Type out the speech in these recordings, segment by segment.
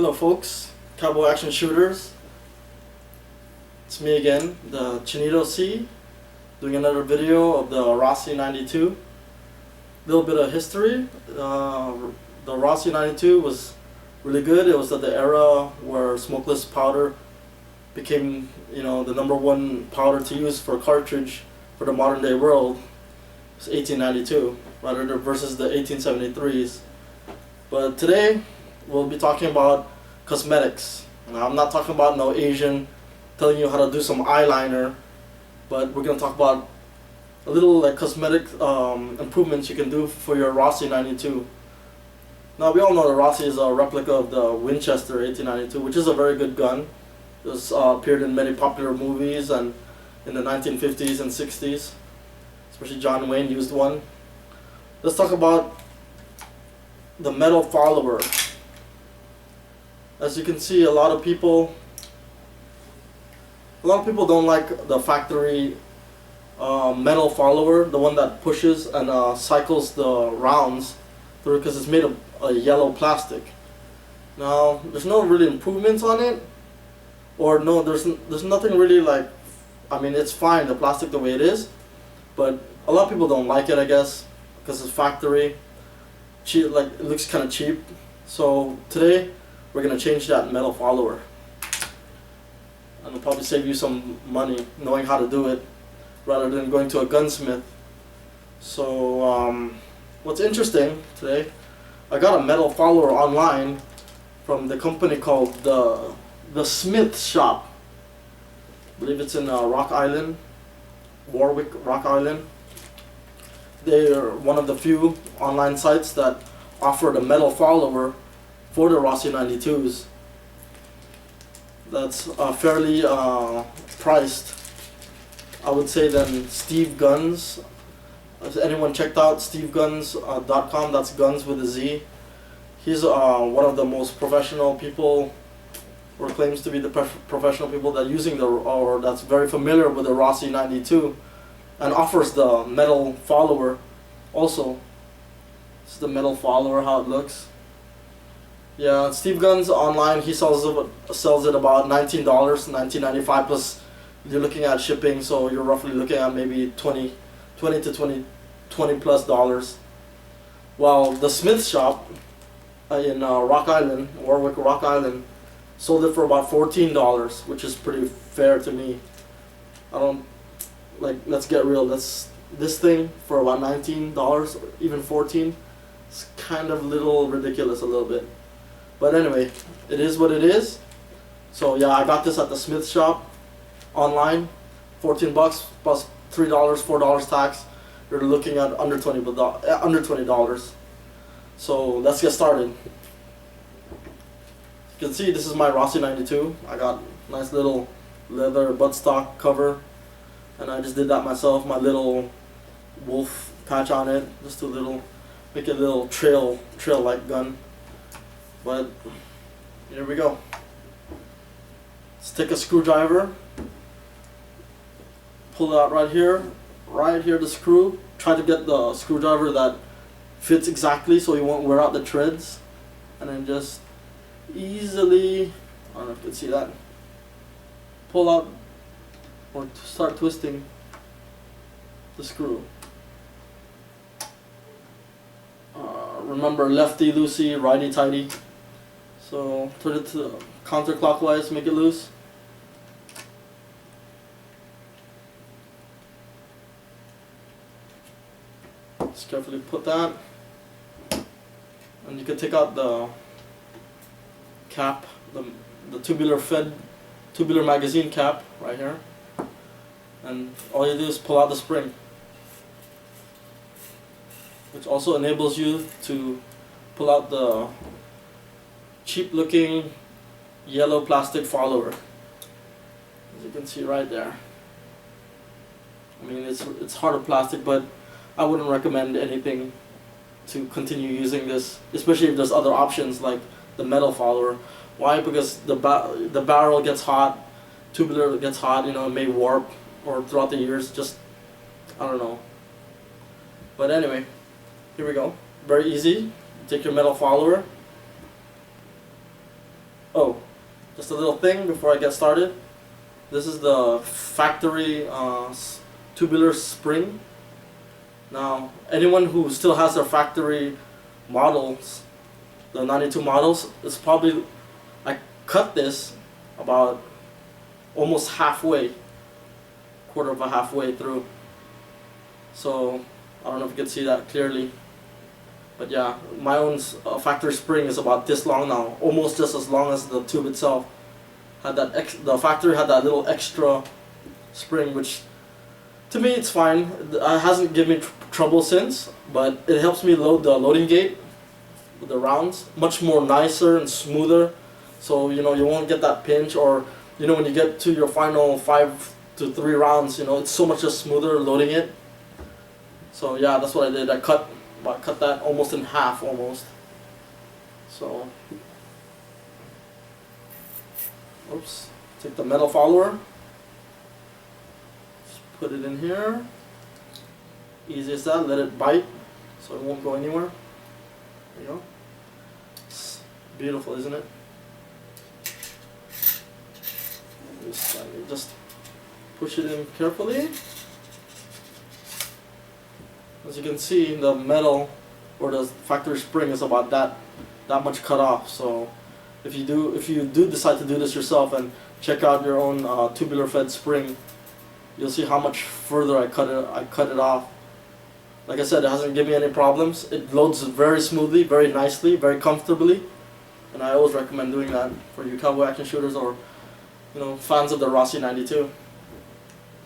Hello folks, Cowboy Action Shooters. It's me again, the Chinito C, doing another video of the Rossi 92. Little bit of history. The Rossi 92 was really good. It was at the era where smokeless powder became, the #1 powder to use for cartridge for the modern day world. It's 1892 rather than versus the 1873s. But today we'll be talking about cosmetics. Now, I'm not talking about no Asian telling you how to do some eyeliner, but we're gonna talk about a little like cosmetic improvements you can do for your Rossi 92. Now we all know the Rossi is a replica of the Winchester 1892, which is a very good gun. It was appeared in many popular movies and in the 1950s and 60s, especially John Wayne used one. Let's talk about the metal follower. As you can see, a lot of people don't like the factory metal follower, the one that pushes and cycles the rounds through, because it's made of a yellow plastic. Now, there's no really improvements on it, or no, there's nothing really like. I mean, it's fine, the plastic the way it is, but a lot of people don't like it, I guess, because it's factory. Cheap, like it looks kind of cheap. So today we're gonna change that metal follower, and it'll probably save you some money knowing how to do it rather than going to a gunsmith. So what's interesting today, I got a metal follower online from the company called the Smith Shop. I believe it's in Rock Island, Warwick, Rock Island. They are one of the few online sites that offer the metal follower for the Rossi 92s. That's fairly priced, I would say, than Steve Guns. Has anyone checked out steveguns.com? That's guns with a Z. He's one of the most professional people, or claims to be the professional people that that's very familiar with the Rossi 92. And offers the metal follower also. This is the metal follower, how it looks. Yeah, Steve Guns online, he sells it about $19, $19.95 plus you're looking at shipping, so you're roughly looking at maybe $20 plus dollars. While the Smith Shop in Rock Island, Warwick, Rock Island, sold it for about $14, which is pretty fair to me. Let's get real. This thing for about $19, even $14, it's kind of ridiculous a little bit. But anyway, it is what it is. So yeah, I got this at the Smith Shop online, $14 plus $3, $4 tax. You're looking at under $20. So let's get started. You can see this is my Rossi 92. I got nice little leather buttstock cover. And I just did that myself, my little wolf patch on it, just to make it a little trail-like gun. But here we go. Let's take a screwdriver, pull it out right here, the screw. Try to get the screwdriver that fits exactly so you won't wear out the threads. And then just easily, I don't know if you can see that, pull out or start twisting the screw. Remember, lefty loosey, righty tighty. So turn it to counterclockwise, make it loose. Just carefully put that, and you can take out the cap, the tubular magazine cap right here. And all you do is pull out the spring, which also enables you to pull out the cheap looking yellow plastic follower, as you can see right there. I mean, it's hard plastic, but I wouldn't recommend anything to continue using this, especially if there's other options like the metal follower. Why? Because the barrel gets hot, tubular gets hot, it may warp, or throughout the years, just, I don't know. But anyway, here we go. Very easy. Take your metal follower, just a little thing before I get started. This is the factory tubular spring. Now, anyone who still has their factory models, the 92 models, it's probably, I cut this about almost halfway, quarter of a halfway through. So I don't know if you can see that clearly, but yeah, my own factory spring is about this long now, almost just as long as the tube itself. Had that the factory had that little extra spring, which to me it's fine. It hasn't given me trouble since, but it helps me load the loading gate with the rounds much more nicer and smoother. So you know, you won't get that pinch, or you know, when you get to your final 5 to 3 rounds, you know, it's so much just smoother loading it. So yeah, that's what I did. I cut that almost in half almost. So oops, take the metal follower, just put it in here. Easy as that. Let it bite so it won't go anywhere. There you go. It's beautiful, isn't it? Just push it in carefully. As you can see, the metal or the factory spring is about that much cut off. So if you do decide to do this yourself and check out your own tubular fed spring, you'll see how much further I cut it off. Like I said, it hasn't given me any problems. It loads very smoothly, very nicely, very comfortably, and I always recommend doing that for you cowboy action shooters or, you know, fans of the Rossi 92.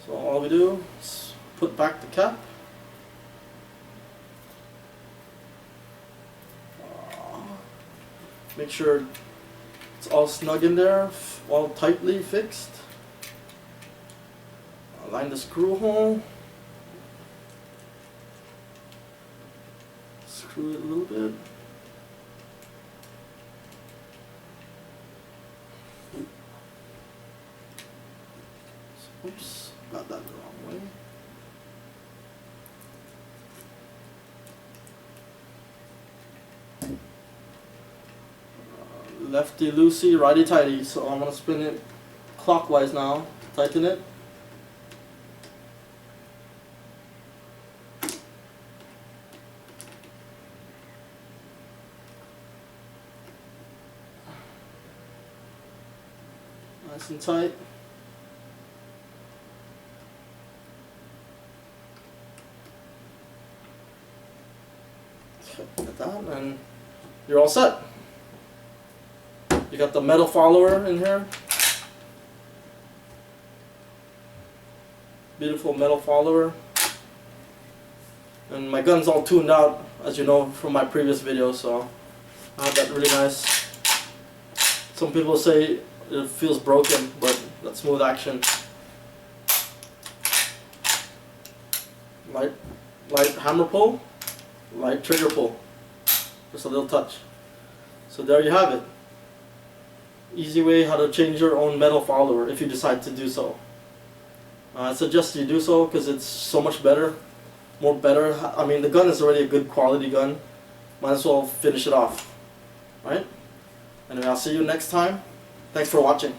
So all we do is put back the cap. Make sure it's all snug in there, all tightly fixed. Align the screw hole. Screw it a little bit. Oops, got that the wrong way. Lefty loosey, righty tighty. So I'm going to spin it clockwise now, tighten it. Nice and tight. Like that, and you're all set. You got the metal follower in here. Beautiful metal follower. And my gun's all tuned out, as you know from my previous video, so I have that really nice. Some people say it feels broken, but that's smooth action. Light hammer pull, light trigger pull. Just a little touch. So there you have it. Easy way how to change your own metal follower if you decide to do so. I suggest you do so because it's so much better, more better. I mean, the gun is already a good quality gun. Might as well finish it off, right? Anyway, I'll see you next time. Thanks for watching.